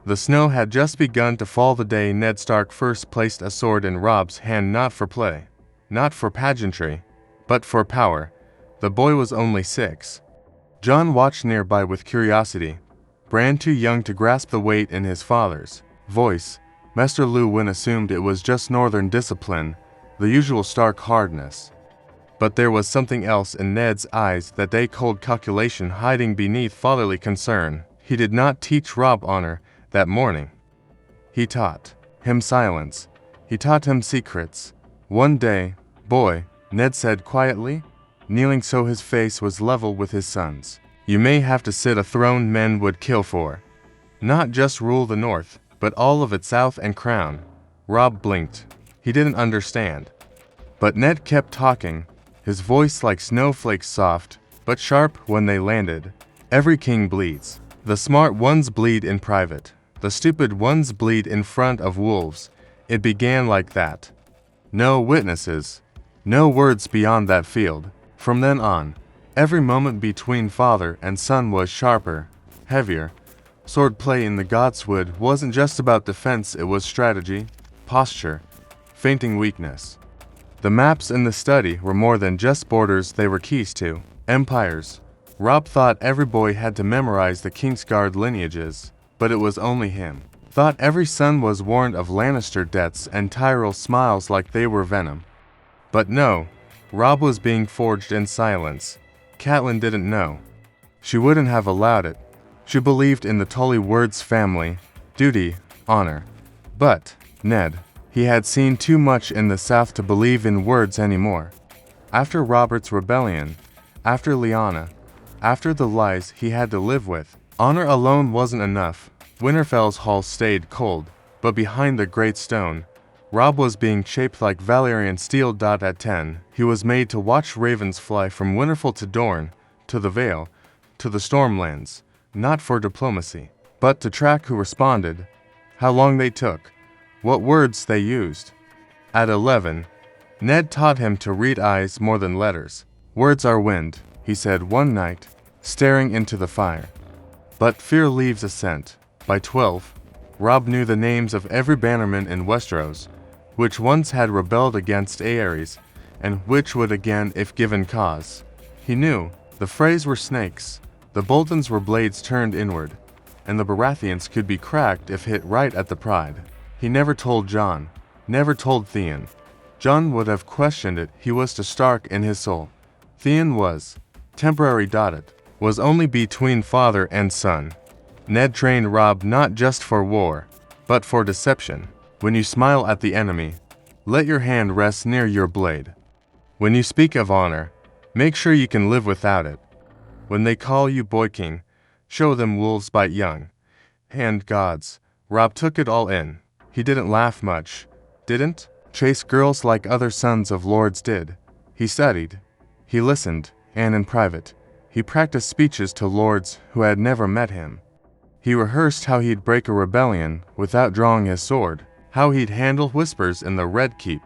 The snow had just begun to fall the day Ned Stark first placed a sword in Robb's hand, not for play, not for pageantry, but for power. The boy was only 6. Jon watched nearby with curiosity. Bran, too young to grasp the weight in his father's voice, Maester Luwin assumed it was just northern discipline, the usual Stark hardness. But there was something else in Ned's eyes, that day cold calculation hiding beneath fatherly concern. He did not teach Robb honor that morning. He taught him silence. He taught him secrets. One day, boy, Ned said quietly, kneeling so his face was level with his son's, you may have to sit a throne men would kill for. Not just rule the north, but all of its south and crown. Robb blinked. He didn't understand. But Ned kept talking, his voice like snowflakes, soft, but sharp when they landed. Every king bleeds. The smart ones bleed in private. The stupid ones bleed in front of wolves. It began like that. No witnesses. No words beyond that field. From then on, every moment between father and son was sharper, heavier. Swordplay in the Godswood wasn't just about defense, it was strategy, posture, feinting weakness. The maps in the study were more than just borders, they were keys to empires. Robb thought every boy had to memorize the Kingsguard lineages, but it was only him. Thought every son was warned of Lannister deaths and Tyrell smiles like they were venom. But no, Robb was being forged in silence. Catelyn didn't know. She wouldn't have allowed it. She believed in the Tully words family, duty, honor. But, Ned, he had seen too much in the South to believe in words anymore. After Robert's rebellion, after Lyanna, after the lies he had to live with, honor alone wasn't enough. Winterfell's hall stayed cold, but behind the great stone, Robb was being shaped like Valyrian steel. At 10, he was made to watch ravens fly from Winterfell to Dorne, to the Vale, to the Stormlands, not for diplomacy, but to track who responded, how long they took, what words they used. At 11, Ned taught him to read eyes more than letters. Words are wind, he said one night, staring into the fire. But fear leaves a scent. By 12, Robb knew the names of every bannerman in Westeros, which once had rebelled against Aerys, and which would again if given cause. He knew the Freys were snakes, the Boltons were blades turned inward, and the Baratheons could be cracked if hit right at the pride. He never told Jon, never told Theon. Jon would have questioned it, he was to Stark in his soul. Theon was temporary. It was only between father and son. Ned trained Robb not just for war, but for deception. When you smile at the enemy, let your hand rest near your blade. When you speak of honor, make sure you can live without it. When they call you Boy King, show them wolves bite young. And gods, Robb took it all in. He didn't laugh much, didn't chase girls like other sons of lords did. He studied, he listened, and in private, he practiced speeches to lords who had never met him. He rehearsed how he'd break a rebellion without drawing his sword, how he'd handle whispers in the Red Keep,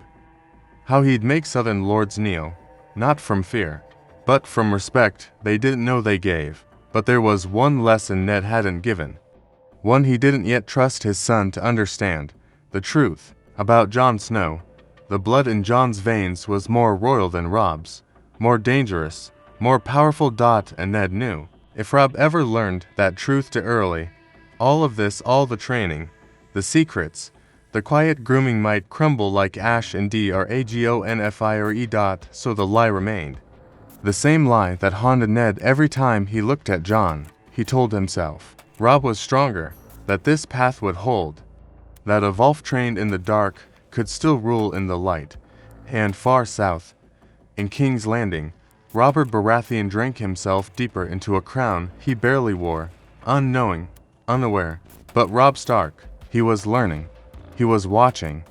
how he'd make southern lords kneel, not from fear, but from respect they didn't know they gave. But there was one lesson Ned hadn't given, one he didn't yet trust his son to understand, the truth about Jon Snow. The blood in Jon's veins was more royal than Robb's, more dangerous, more powerful. And Ned knew, if Robb ever learned that truth too early, all of this, all the training, the secrets, the quiet grooming might crumble like ash in Dragonfire. So the lie remained. The same lie that haunted Ned every time he looked at Jon. He told himself, Robb was stronger, that this path would hold, that a Volf trained in the dark could still rule in the light. And far south, in King's Landing, Robert Baratheon drank himself deeper into a crown he barely wore, unknowing, unaware. But Robb Stark, he was learning, he was watching,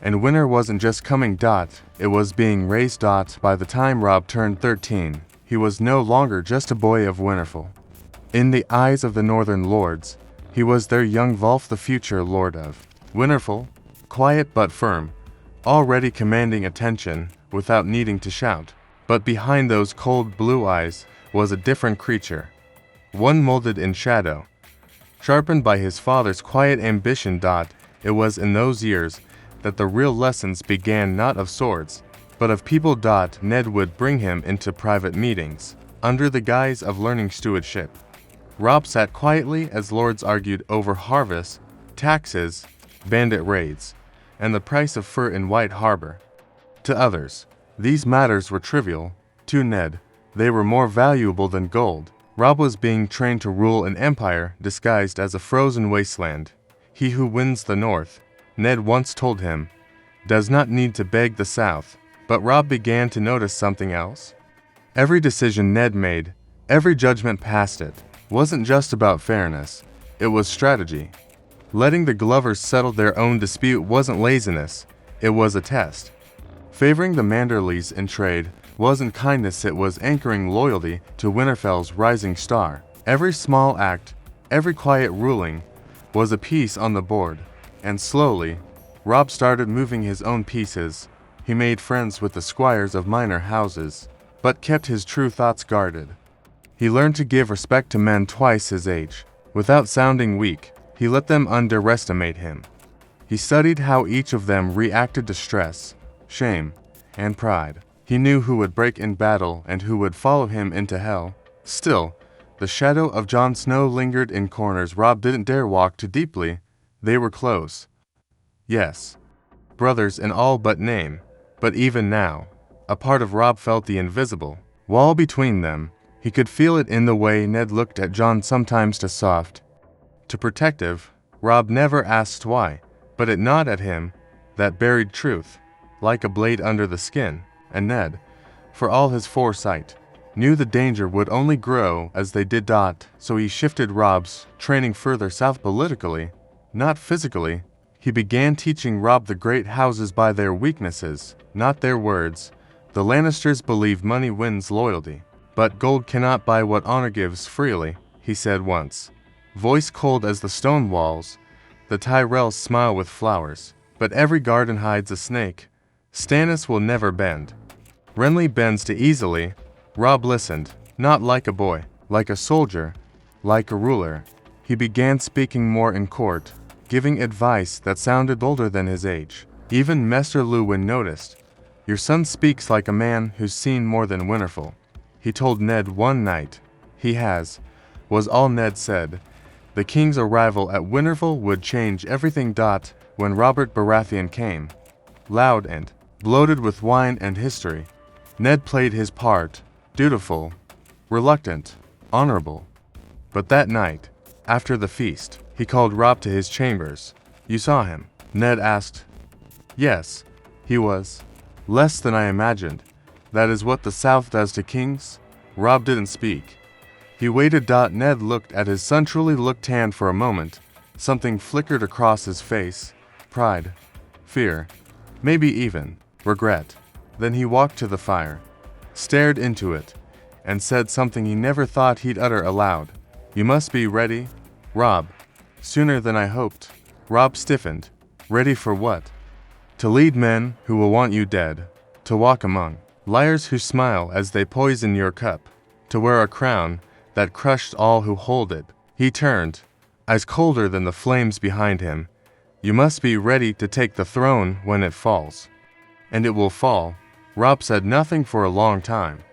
and winter wasn't just coming. It was being raised. By the time Robb turned 13, he was no longer just a boy of Winterfell. In the eyes of the Northern Lords, he was their young Volf, the future Lord of Winterfell, quiet but firm, already commanding attention without needing to shout. But behind those cold blue eyes was a different creature, one molded in shadow, sharpened by his father's quiet ambition. It was in those years that the real lessons began, not of swords, but of people. Ned would bring him into private meetings, under the guise of learning stewardship. Robb sat quietly as lords argued over harvests, taxes, bandit raids, and the price of fur in White Harbor. To others, these matters were trivial. To Ned, they were more valuable than gold. Robb was being trained to rule an empire disguised as a frozen wasteland. He who wins the North, Ned once told him, does not need to beg the South. But Robb began to notice something else. Every decision Ned made, every judgment past it, wasn't just about fairness, it was strategy. Letting the Glovers settle their own dispute wasn't laziness, it was a test. Favoring the Manderleys in trade wasn't kindness, it was anchoring loyalty to Winterfell's rising star. Every small act, every quiet ruling, was a piece on the board, and slowly, Robb started moving his own pieces. He made friends with the squires of minor houses, but kept his true thoughts guarded. He learned to give respect to men twice his age. Without sounding weak, he let them underestimate him. He studied how each of them reacted to stress, shame, and pride. He knew who would break in battle and who would follow him into hell. Still, the shadow of Jon Snow lingered in corners Robb didn't dare walk too deeply. They were close. Yes, brothers in all but name. But even now, a part of Robb felt the invisible wall between them. He could feel it in the way Ned looked at Jon, sometimes too soft, too protective. Robb never asked why, but it gnawed at him, that buried truth, like a blade under the skin. And Ned, for all his foresight, knew the danger would only grow as they did. So he shifted Robb's training further south politically, not physically. He began teaching Robb the great houses by their weaknesses, not their words. The Lannisters believe money wins loyalty, but gold cannot buy what honor gives freely, he said once. Voice cold as the stone walls, the Tyrells smile with flowers, but every garden hides a snake. Stannis will never bend. Renly bends too easily. Robb listened, not like a boy, like a soldier, like a ruler. He began speaking more in court, giving advice that sounded older than his age. Even Maester Luwin noticed. Your son speaks like a man who's seen more than Winterfell, he told Ned one night. He has, was all Ned said. The king's arrival at Winterfell would change everything. When Robert Baratheon came, loud and bloated with wine and history, Ned played his part, dutiful, reluctant, honorable. But that night, after the feast, he called Robb to his chambers. You saw him? Ned asked. Yes, he was. Less than I imagined. That is what the South does to kings. Robb didn't speak. He waited. Ned looked at his son. Truly looked tanned for a moment. Something flickered across his face. Pride, fear, maybe even regret. Then he walked to the fire, stared into it, and said something he never thought he'd utter aloud. You must be ready, Robb. Sooner than I hoped. Robb stiffened. Ready for what? To lead men who will want you dead. To walk among liars who smile as they poison your cup. To wear a crown that crushed all who hold it. He turned, eyes colder than the flames behind him. You must be ready to take the throne when it falls. And it will fall. Robb said nothing for a long time.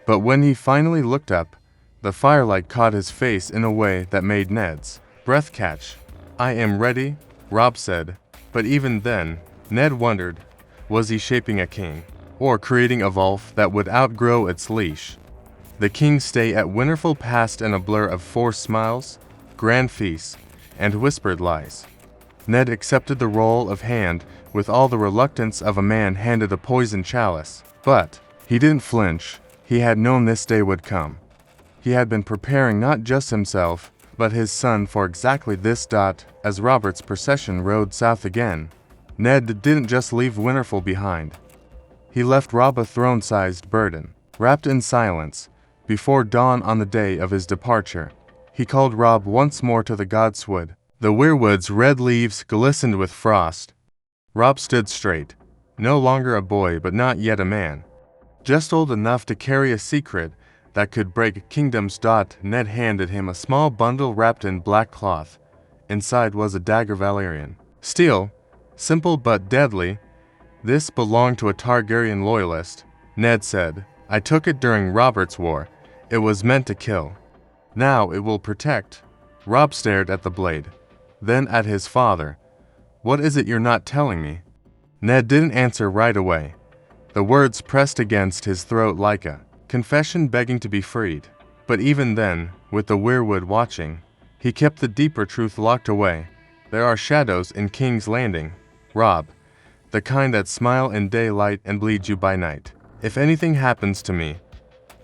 But when he finally looked up, the firelight caught his face in a way that made Ned's breath catch. I am ready, Robb said. But even then, Ned wondered, was he shaping a king, or creating a wolf that would outgrow its leash? The king's stay at Winterfell passed in a blur of forced smiles, grand feasts, and whispered lies. Ned accepted the role of hand with all the reluctance of a man handed a poisoned chalice. But he didn't flinch. He had known this day would come. He had been preparing not just himself, but his son for exactly this. As Robert's procession rode south again, Ned didn't just leave Winterfell behind. He left Robb a throne-sized burden. Wrapped in silence, before dawn on the day of his departure, he called Robb once more to the godswood. The weirwood's red leaves glistened with frost. Robb stood straight, no longer a boy but not yet a man. Just old enough to carry a secret that could break kingdoms. Ned handed him a small bundle wrapped in black cloth. Inside was a dagger Valyrian steel, simple but deadly. This belonged to a Targaryen loyalist, Ned said. I took it during Robert's war. It was meant to kill. Now it will protect. Robb stared at the blade, then at his father. What is it you're not telling me? Ned didn't answer right away. The words pressed against his throat like a confession begging to be freed. But even then, with the weirwood watching, he kept the deeper truth locked away. There are shadows in King's Landing, Robb. The kind that smile in daylight and bleed you by night. If anything happens to me...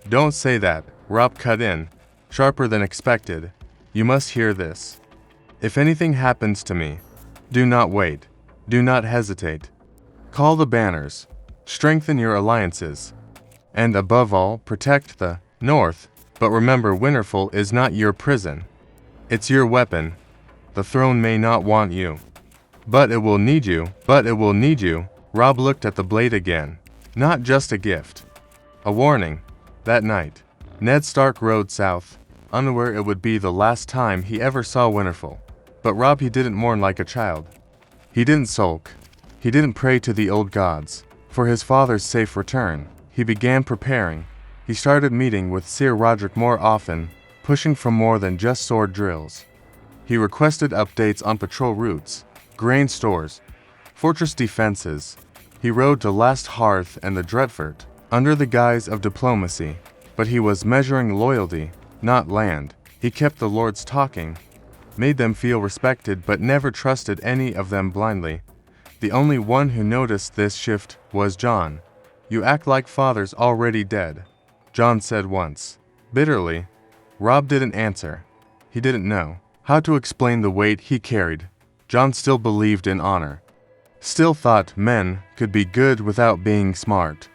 Don't say that, Robb cut in, sharper than expected. You must hear this. If anything happens to me, do not wait. Do not hesitate. Call the banners. Strengthen your alliances. And above all, protect the North. But remember, Winterfell is not your prison. It's your weapon. The throne may not want you. But it will need you. But it will need you. Robb looked at the blade again. Not just a gift. A warning. That night, Ned Stark rode south, unaware it would be the last time he ever saw Winterfell. But Robb, he didn't mourn like a child. He didn't sulk. He didn't pray to the old gods for his father's safe return. He began preparing. He started meeting with Sir Roderick more often, pushing for more than just sword drills. He requested updates on patrol routes, grain stores, fortress defenses. He rode to Last Hearth and the Dreadfort, under the guise of diplomacy. But he was measuring loyalty, not land. He kept the lords talking, made them feel respected but never trusted any of them blindly. The only one who noticed this shift was Jon. You act like father's already dead, Jon said once, bitterly. Robb didn't answer. He didn't know how to explain the weight he carried. Jon still believed in honor. Still thought men could be good without being smart.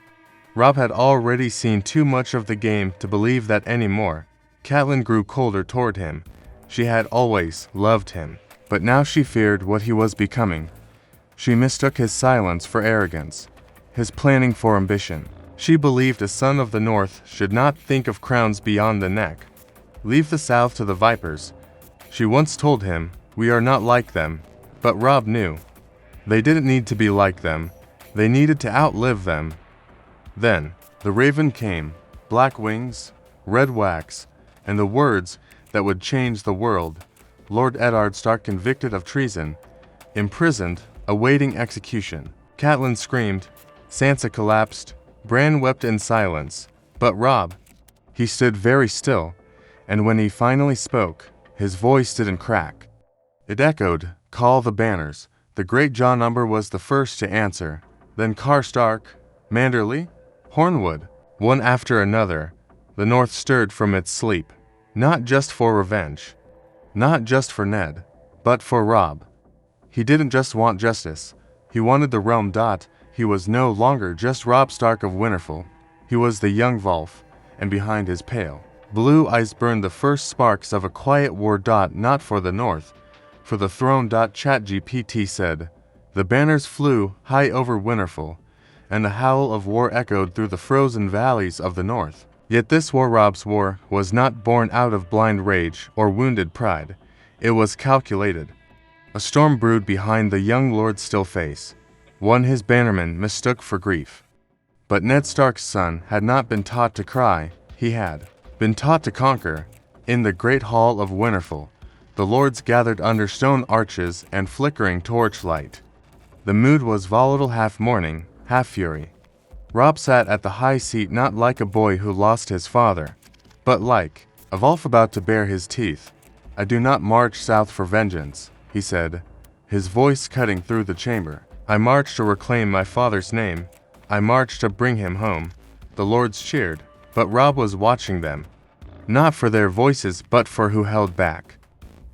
Robb had already seen too much of the game to believe that anymore. Catelyn grew colder toward him. She had always loved him, but now she feared what he was becoming. She mistook his silence for arrogance, his planning for ambition. She believed a son of the North should not think of crowns beyond the neck. Leave the South to the vipers. She once told him, we are not like them. But Robb knew. They didn't need to be like them. They needed to outlive them. Then, the raven came, black wings, red wax, and the words that would change the world. Lord Eddard Stark convicted of treason, imprisoned, awaiting execution. Catelyn screamed, Sansa collapsed, Bran wept in silence. But Robb, he stood very still, and when he finally spoke, his voice didn't crack. It echoed, call the banners. The great Jon Umber was the first to answer, then Karstark, Manderley, Hornwood, one after another. The North stirred from its sleep, not just for revenge, not just for Ned, but for Robb. He didn't just want justice, he wanted the realm. He was no longer just Robb Stark of Winterfell, he was the young Volf, and behind his pale blue eyes burned the first sparks of a quiet war. Not for the North, for the throne. ChatGPT said. The banners flew high over Winterfell, and the howl of war echoed through the frozen valleys of the North. Yet this war, Robb's war, was not born out of blind rage or wounded pride. It was calculated. A storm brewed behind the young lord's still face, one his bannermen mistook for grief. But Ned Stark's son had not been taught to cry, he had been taught to conquer. In the great hall of Winterfell, the lords gathered under stone arches and flickering torchlight. The mood was volatile, half mourning, half fury. Robb sat at the high seat, not like a boy who lost his father, but like a Volf about to bare his teeth. I do not march south for vengeance, he said, his voice cutting through the chamber. I march to reclaim my father's name. I march to bring him home. The lords cheered, but Robb was watching them. Not for their voices, but for who held back,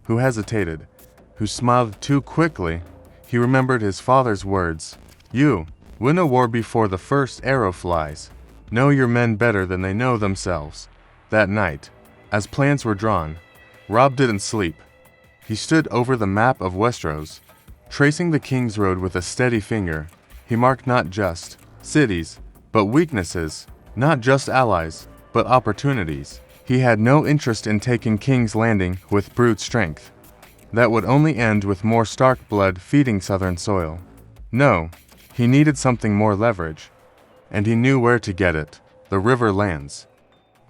who hesitated, who smiled too quickly. He remembered his father's words. You win a war before the first arrow flies. Know your men better than they know themselves. That night, as plans were drawn, Robb didn't sleep. He stood over the map of Westeros, tracing the King's Road with a steady finger. He marked not just cities, but weaknesses, not just allies, but opportunities. He had no interest in taking King's Landing with brute strength. That would only end with more Stark blood feeding southern soil. No, he needed something more leverage. And he knew where to get it: the river lands.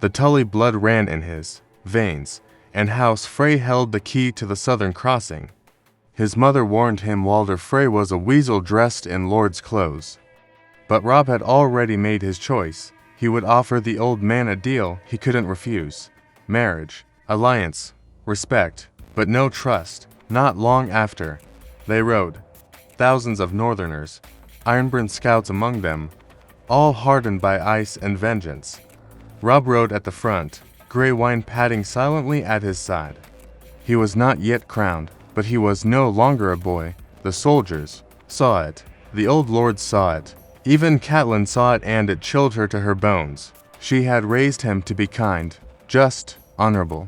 The Tully blood ran in his veins, and House Frey held the key to the southern crossing. His mother warned him Walder Frey was a weasel dressed in lord's clothes. But Robb had already made his choice. He would offer the old man a deal he couldn't refuse: marriage, alliance, respect, but no trust. Not long after, they rode. Thousands of northerners, Ironborn scouts among them, all hardened by ice and vengeance. Robb rode at the front, gray wine padding silently at his side. He was not yet crowned, but he was no longer a boy. The soldiers saw it. The old lords saw it. Even Catelyn saw it, and it chilled her to her bones. She had raised him to be kind, just, honorable.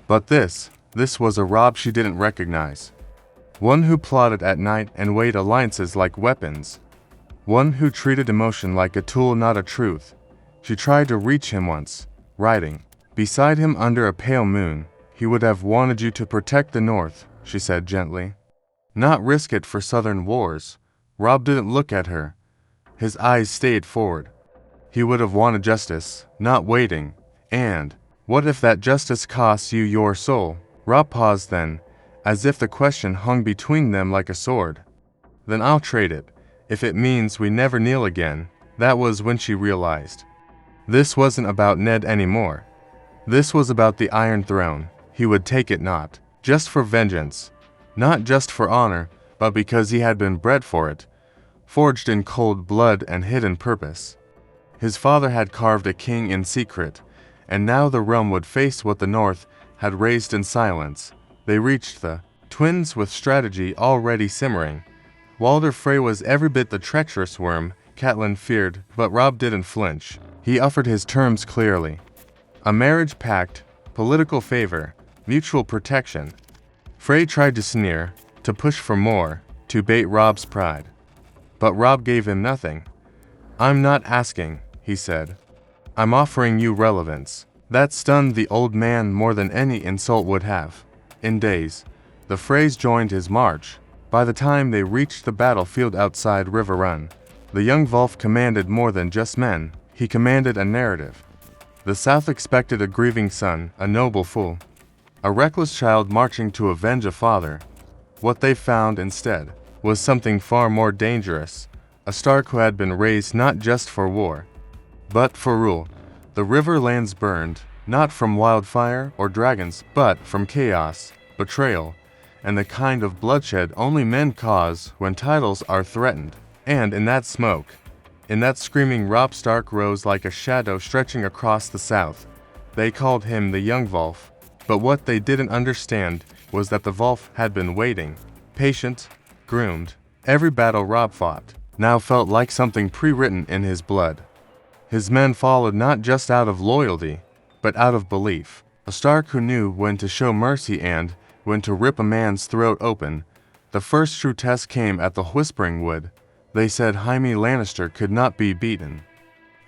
But this was a Robb she didn't recognize. One who plotted at night and weighed alliances like weapons. One who treated emotion like a tool, not a truth. She tried to reach him once, riding beside him under a pale moon. He would have wanted you to protect the North, she said gently. Not risk it for southern wars. Robb didn't look at her. His eyes stayed forward. He would have wanted justice, not waiting. And what if that justice costs you your soul? Robb paused then, as if the question hung between them like a sword. Then I'll trade it, if it means we never kneel again. That was when she realized. This wasn't about Ned anymore. This was about the Iron Throne. He would take it not just for vengeance, not just for honor, but because he had been bred for it, forged in cold blood and hidden purpose. His father had carved a king in secret, and now the realm would face what the North had raised in silence. They reached the twins with strategy already simmering. Walder Frey was every bit the treacherous worm Catelyn feared, but Robb didn't flinch. He offered his terms clearly. A marriage pact, political favor, mutual protection. Frey tried to sneer, to push for more, to bait Robb's pride. But Robb gave him nothing. I'm not asking, he said. I'm offering you relevance. That stunned the old man more than any insult would have. In days, the Freys joined his march. By the time they reached the battlefield outside River Run, the young Volf commanded more than just men. He commanded a narrative. The South expected a grieving son, a noble fool, a reckless child marching to avenge a father. What they found instead was something far more dangerous, a Stark who had been raised not just for war, but for rule. The river lands burned, not from wildfire or dragons, but from chaos, betrayal, and the kind of bloodshed only men cause when titles are threatened. And in that smoke, in that screaming, Robb Stark rose like a shadow stretching across the south. They called him the young Volf, but what they didn't understand was that the Volf had been waiting, patient, groomed. Every battle Robb fought now felt like something pre-written in his blood. His men followed not just out of loyalty, but out of belief. A Stark who knew when to show mercy and when to rip a man's throat open. The first true test came at the Whispering Wood. They said Jaime Lannister could not be beaten.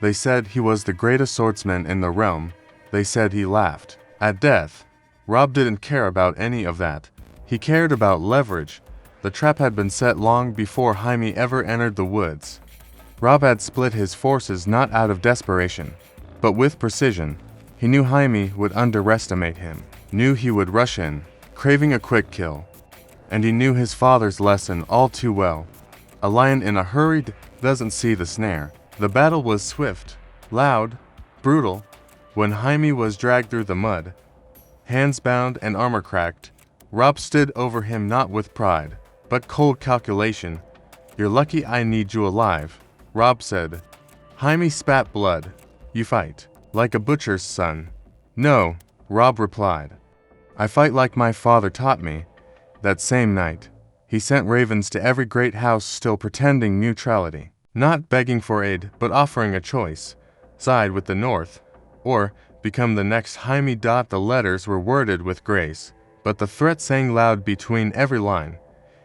They said he was the greatest swordsman in the realm. They said he laughed at death. Robb didn't care about any of that. He cared about leverage. The trap had been set long before Jaime ever entered the woods. Robb had split his forces not out of desperation, but with precision. He knew Jaime would underestimate him, knew he would rush in, craving a quick kill. And he knew his father's lesson all too well. A lion in a hurry doesn't see the snare. The battle was swift, loud, brutal. When Jaime was dragged through the mud, hands bound and armor cracked, Robb stood over him not with pride, but cold calculation. You're lucky I need you alive, Robb said. Jaime spat blood. You fight like a butcher's son. No, Robb replied. I fight like my father taught me. That same night, he sent ravens to every great house, still pretending neutrality, not begging for aid, but offering a choice: side with the North, or become the next Jaime. The letters were worded with grace, but the threat sang loud between every line.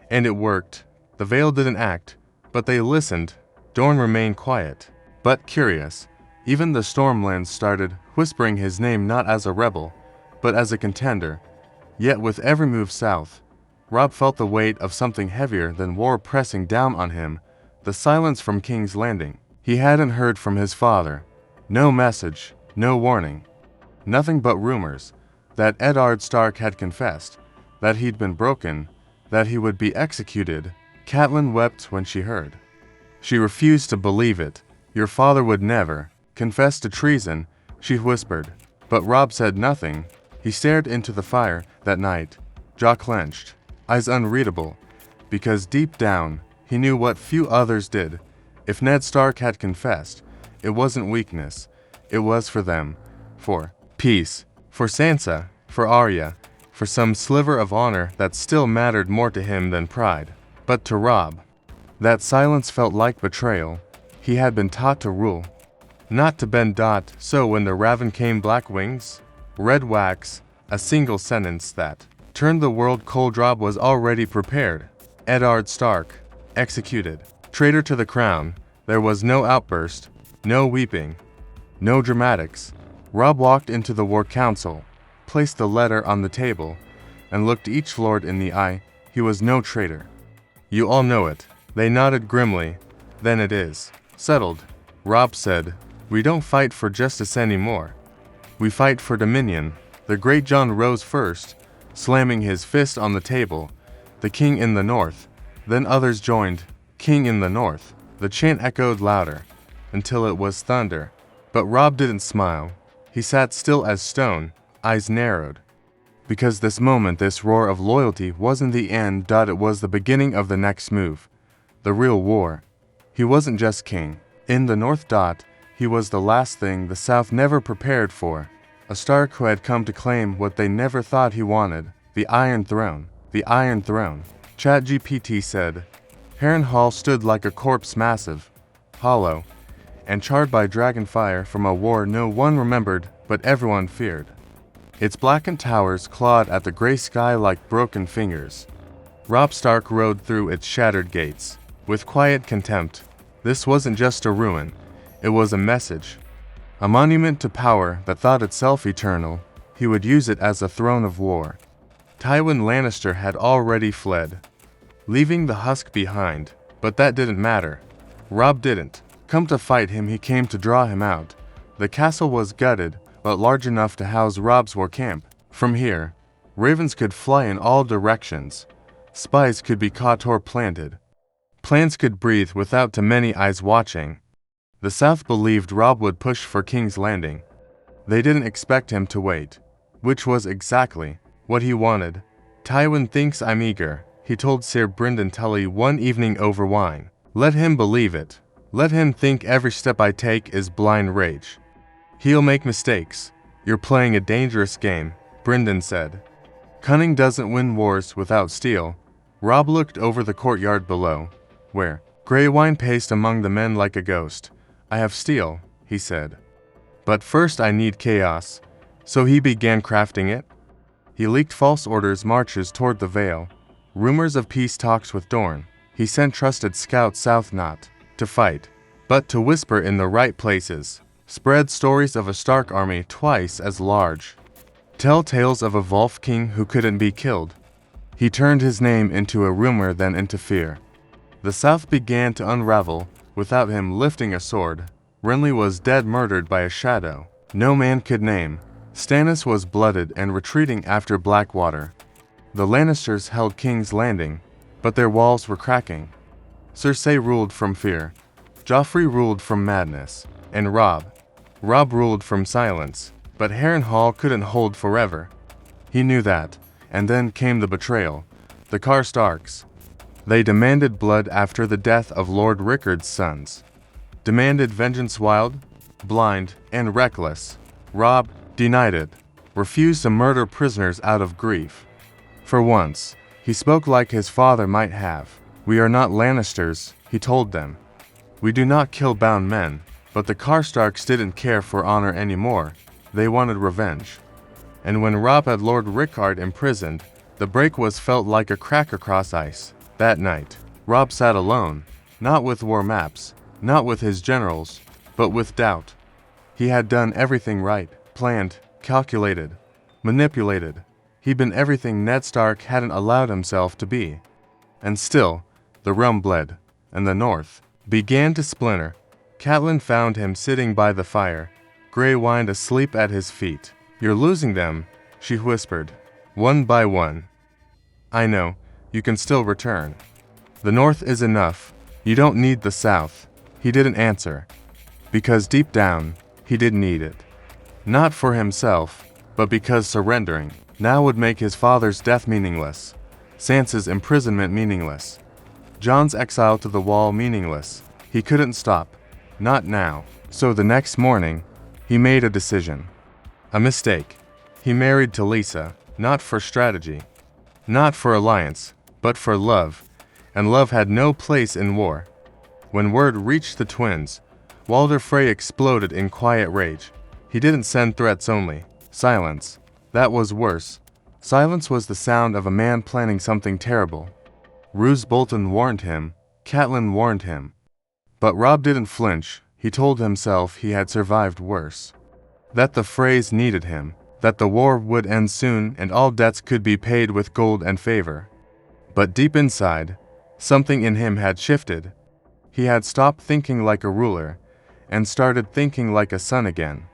And it worked. The Vale didn't act, but they listened. Dorne remained quiet, but curious. Even the Stormlands started whispering his name not as a rebel, but as a contender. Yet with every move south, Robb felt the weight of something heavier than war pressing down on him, the silence from King's Landing. He hadn't heard from his father. No message, no warning. Nothing but rumors that Eddard Stark had confessed, that he'd been broken, that he would be executed. Catelyn wept when she heard. She refused to believe it. Your father would never confess to treason, she whispered. But Robb said nothing. He stared into the fire that night, jaw clenched, eyes unreadable, because deep down, he knew what few others did. If Ned Stark had confessed, it wasn't weakness. It was for them. For peace. For Sansa. For Arya. For some sliver of honor that still mattered more to him than pride. But to Robb, that silence felt like betrayal. He had been taught to rule, not to bend. So when the raven came, black wings, red wax, a single sentence that turned the world cold. Robb was already prepared. Eddard Stark, executed, traitor to the crown. There was no outburst, no weeping, no dramatics. Robb walked into the war council, placed the letter on the table, and looked each lord in the eye. He was no traitor. You all know it. They nodded grimly. Then it is settled. Robb said, we don't fight for justice anymore. We fight for dominion. The great Jon rose first, slamming his fist on the table. The king in the north. Then others joined. King in the north. The chant echoed louder, until it was thunder. But Robb didn't smile. He sat still as stone, eyes narrowed. Because this moment, this roar of loyalty wasn't the end. It was the beginning of the next move. The real war. He wasn't just king. In the north. He was the last thing the south never prepared for. A Stark who had come to claim what they never thought he wanted. The Iron Throne. The Iron Throne. ChatGPT said. Harrenhal stood like a corpse, massive, hollow, and charred by dragon fire from a war no one remembered, but everyone feared. Its blackened towers clawed at the gray sky like broken fingers. Robb Stark rode through its shattered gates, with quiet contempt. This wasn't just a ruin, it was a message. A monument to power that thought itself eternal. He would use it as a throne of war. Tywin Lannister had already fled, leaving the husk behind, but that didn't matter. Robb didn't come to fight him, he came to draw him out. The castle was gutted, but large enough to house Robb's war camp. From here, ravens could fly in all directions. Spies could be caught or planted. Plans could breathe without too many eyes watching. The South believed Robb would push for King's Landing. They didn't expect him to wait, which was exactly what he wanted. Tywin thinks I'm eager, he told Sir Brynden Tully one evening over wine. Let him believe it. Let him think every step I take is blind rage. He'll make mistakes. You're playing a dangerous game, Brynden said. Cunning doesn't win wars without steel. Robb looked over the courtyard below, where gray wine paced among the men like a ghost. I have steel, he said. But first I need chaos. So he began crafting it. He leaked false orders, marches toward the Vale, rumors of peace talks with Dorne. He sent trusted scouts south, not to fight, but to whisper in the right places. Spread stories of a Stark army twice as large. Tell tales of a Volf king who couldn't be killed. He turned his name into a rumor, then into fear. The South began to unravel without him lifting a sword. Renly was dead, murdered by a shadow no man could name. Stannis was blooded and retreating after Blackwater. The Lannisters held King's Landing, but their walls were cracking. Cersei ruled from fear. Joffrey ruled from madness. And Robb ruled from silence. But Harrenhal couldn't hold forever. He knew that. And then came the betrayal. The Karstarks. They demanded blood after the death of Lord Rickard's sons. Demanded vengeance, wild, blind, and reckless. Robb denied it. Refused to murder prisoners out of grief. For once, he spoke like his father might have. We are not Lannisters, he told them. We do not kill bound men. But the Karstarks didn't care for honor anymore. They wanted revenge. And when Robb had Lord Rickard imprisoned, the break was felt like a crack across ice. That night, Robb sat alone, not with war maps, not with his generals, but with doubt. He had done everything right. planned, calculated, manipulated. He'd been everything Ned Stark hadn't allowed himself to be. And still, the realm bled, and the north began to splinter. Catelyn found him sitting by the fire, Grey whined asleep at his feet. "You're losing them," she whispered, "one by one. I know, you can still return. The north is enough, you don't need the south." He didn't answer, because deep down, he didn't need it. Not for himself, but because surrendering now would make his father's death meaningless, Sansa's imprisonment meaningless, Jon's exile to the wall meaningless. He couldn't stop. Not now. So the next morning, he made a decision. A mistake. He married Talisa, not for strategy, not for alliance, but for love, and love had no place in war. When word reached the twins, Walder Frey exploded in quiet rage. He didn't send threats only. Silence. That was worse. Silence was the sound of a man planning something terrible. Roose Bolton warned him. Catelyn warned him. But Robb didn't flinch. He told himself he had survived worse. That the Freys needed him. That the war would end soon and all debts could be paid with gold and favor. But deep inside, something in him had shifted. He had stopped thinking like a ruler and started thinking like a son again.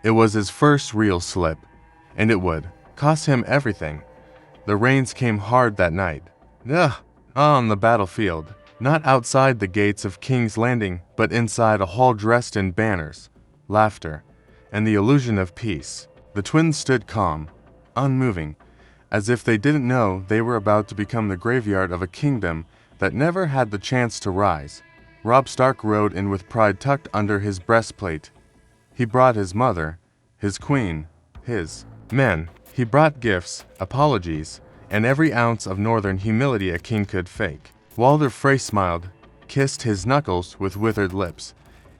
It was his first real slip, and it would cost him everything. The rains came hard that night. On the battlefield, not outside the gates of King's Landing, but inside a hall dressed in banners, laughter, and the illusion of peace. The twins stood calm, unmoving, as if they didn't know they were about to become the graveyard of a kingdom that never had the chance to rise. Robb Stark rode in with pride tucked under his breastplate. He brought his mother, his queen, his men. He brought gifts, apologies, and every ounce of northern humility a king could fake. Walder Frey smiled, kissed his knuckles with withered lips,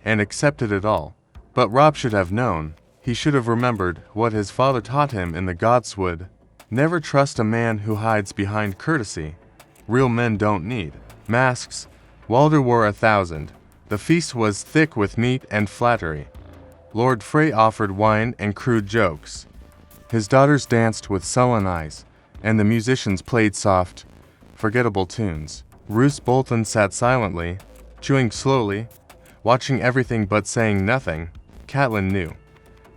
and accepted it all. But Robb should have known. He should have remembered what his father taught him in the Godswood. Never trust a man who hides behind courtesy. Real men don't need masks. Walder wore 1,000. The feast was thick with meat and flattery. Lord Frey offered wine and crude jokes. His daughters danced with sullen eyes, and the musicians played soft, forgettable tunes. Roose Bolton sat silently, chewing slowly, watching everything but saying nothing. Catelyn knew.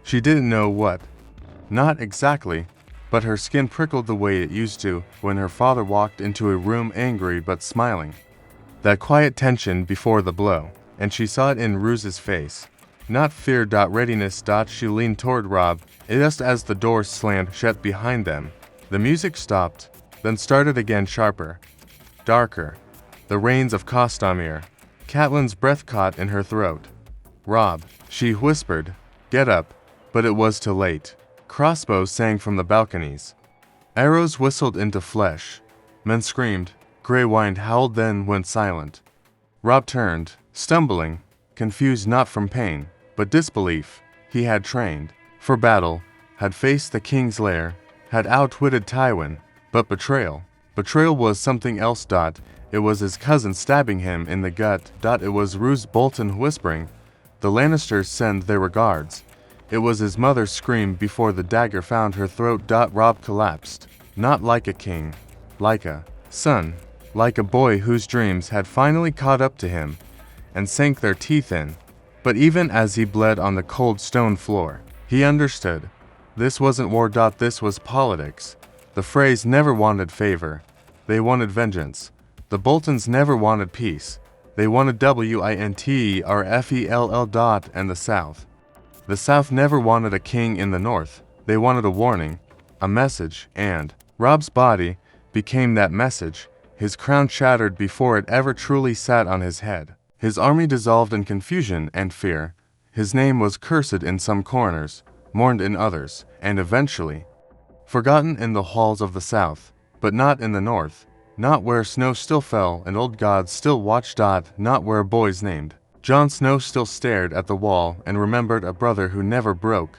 She didn't know what. Not exactly, but her skin prickled the way it used to when her father walked into a room angry but smiling. That quiet tension before the blow, and she saw it in Roose's face. Not fear. Readiness. She leaned toward Robb, just as the door slammed shut behind them. The music stopped, then started again, sharper, darker. The rains of Castamere. Catelyn's breath caught in her throat. "Robb," she whispered, "get up." But it was too late. Crossbows sang from the balconies. Arrows whistled into flesh. Men screamed. Grey Wind howled, then went silent. Robb turned, stumbling, confused not from pain, but disbelief. He had trained for battle, had faced the king's lair, had outwitted Tywin, but betrayal. Betrayal was something else. It was his cousin stabbing him in the gut. It was Roose Bolton whispering, "The Lannisters send their regards." It was his mother's scream before the dagger found her throat. Robb collapsed, not like a king, like a son, like a boy whose dreams had finally caught up to him and sank their teeth in. But even as he bled on the cold stone floor, he understood. This wasn't war. This was politics. The Freys never wanted favor. They wanted vengeance. The Boltons never wanted peace. They wanted WINTERFELL. And the South. The South never wanted a king in the North. They wanted a warning, a message, and Robb's body became that message. His crown shattered before it ever truly sat on his head. His army dissolved in confusion and fear. His name was cursed in some corners, mourned in others, and eventually forgotten in the halls of the South, but not in the North, not where snow still fell and old gods still watched. Not where boys named Jon Snow still stared at the wall and remembered a brother who never broke,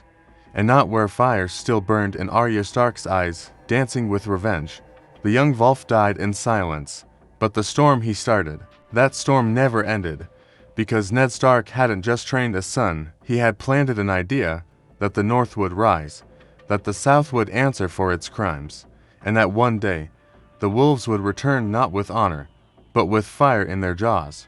and not where fire still burned in Arya Stark's eyes, dancing with revenge. The young Volf died in silence, but the storm he started, that storm never ended, because Ned Stark hadn't just trained a son, he had planted an idea. that the North would rise, that the South would answer for its crimes, and that one day the wolves would return not with honor, but with fire in their jaws.